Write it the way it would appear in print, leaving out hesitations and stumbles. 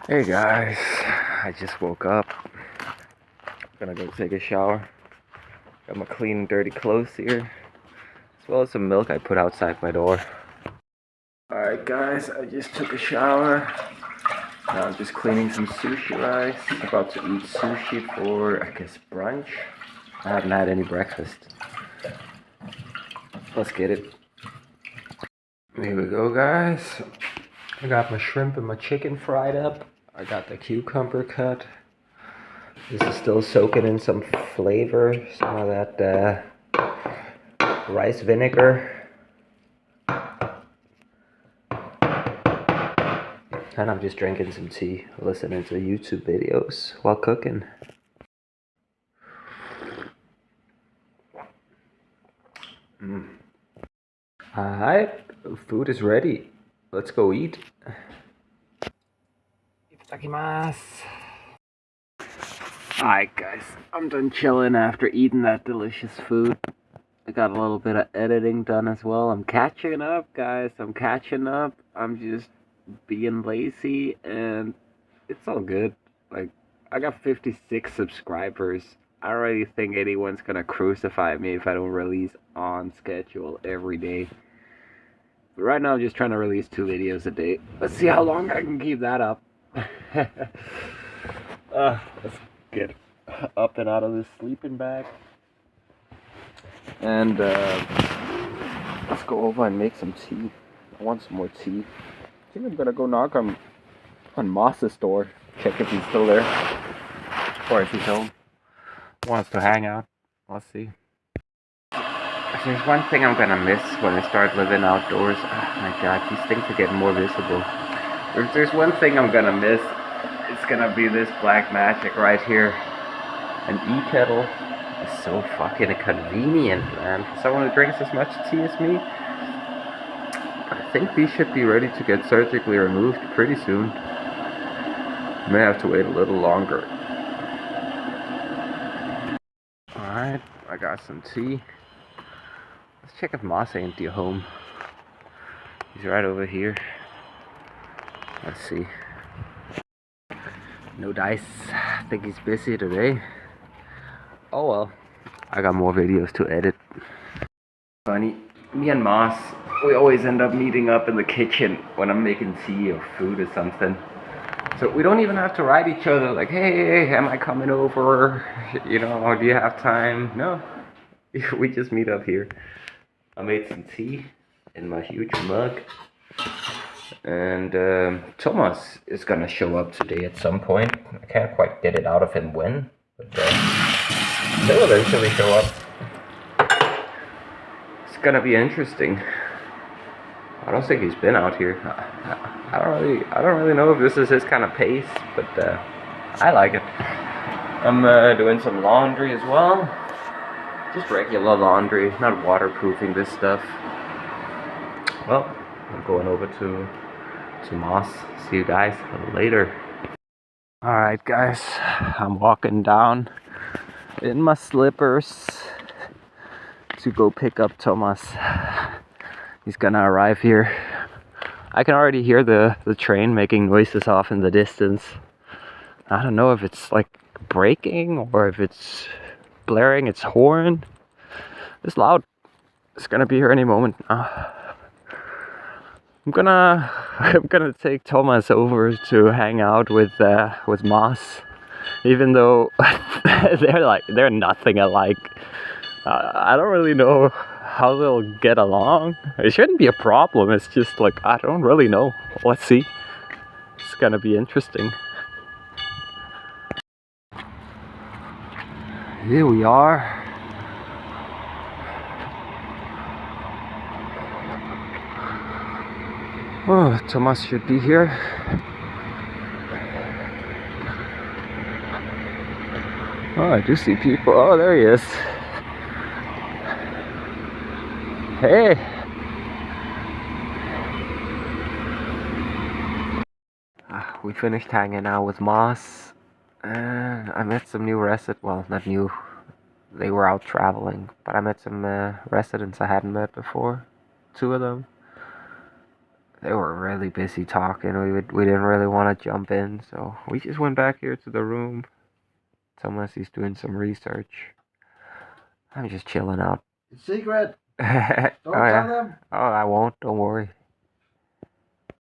Hey guys, I just woke up. Gonna go take a shower. Got my clean and dirty clothes here, as well as some milk I put outside my door. Alright guys, I just took a shower. Now I'm just cleaning some sushi rice. About to eat sushi for, I guess, brunch. I haven't had any breakfast. Let's get it. Here we go guys. I got my shrimp and my chicken fried up. I got the cucumber cut. This is still soaking in some flavor, some of that rice vinegar. And I'm just drinking some tea, listening to YouTube videos while cooking. Alright, food is ready. Let's go eat. Itadakimasu. Alright guys, I'm done chilling after eating that delicious food. I got a little bit of editing done as well. I'm catching up guys, I'm catching up. I'm just being lazy and it's all good. Like, I got 56 subscribers. I don't really think anyone's gonna crucify me if I don't release on schedule every day. But right now I'm just trying to release 2 videos a day. Let's see how long I can keep that up. Let's get up and out of this sleeping bag. And let's go over and make some tea. I want some more tea. I think I'm gonna go knock on Moss's door. Check if he's still there. Or if he's home. Wants to hang out. Let's see. If there's one thing I'm gonna miss when I start living outdoors, oh my god, these things are getting more visible. If there's one thing I'm gonna miss, it's gonna be this black magic right here. An e-kettle is so fucking convenient, man. For someone who drinks as much tea as me. I think these should be ready to get surgically removed pretty soon. May have to wait a little longer. Alright, I got some tea. Let's check if Moss ain't home. He's right over here. Let's see. No dice. I think he's busy today. Oh well. I got more videos to edit. Funny. Me and Moss, we always end up meeting up in the kitchen when I'm making tea or food or something. So we don't even have to write each other like, hey, am I coming over? You know, do you have time? No. We just meet up here. I made some tea in my huge mug. And Thomas is gonna show up today at some point. I can't quite get it out of him when, but he'll eventually show up. It's gonna be interesting. I don't think he's been out here. I don't really know if this is his kind of pace, but I like it. I'm doing some laundry as well. Just regular laundry, not waterproofing this stuff. Well, I'm going over to Moss. See you guys later. Alright guys, I'm walking down in my slippers to go pick up Thomas. He's gonna arrive here. I can already hear the train making noises off in the distance. I don't know if it's like braking or if it's blaring its horn. It's loud. It's gonna be here any moment. I'm gonna take Thomas over to hang out with Moss, even though they're nothing alike. I don't really know how they'll get along. It shouldn't be a problem. It's just like I don't really know. Let's see. It's gonna be interesting. Here we are. Oh, Thomas should be here. Oh, I do see people. Oh, there he is. Hey. We finished hanging out with Moss. I met some new residents. Well, not new. They were out traveling. But I met some residents I hadn't met before. 2 of them. They were really busy talking. We didn't really want to jump in, so we just went back here to the room. Unless he's doing some research. I'm just chilling out. It's secret. Oh Don't tell yeah. them. Oh, I won't. Don't worry.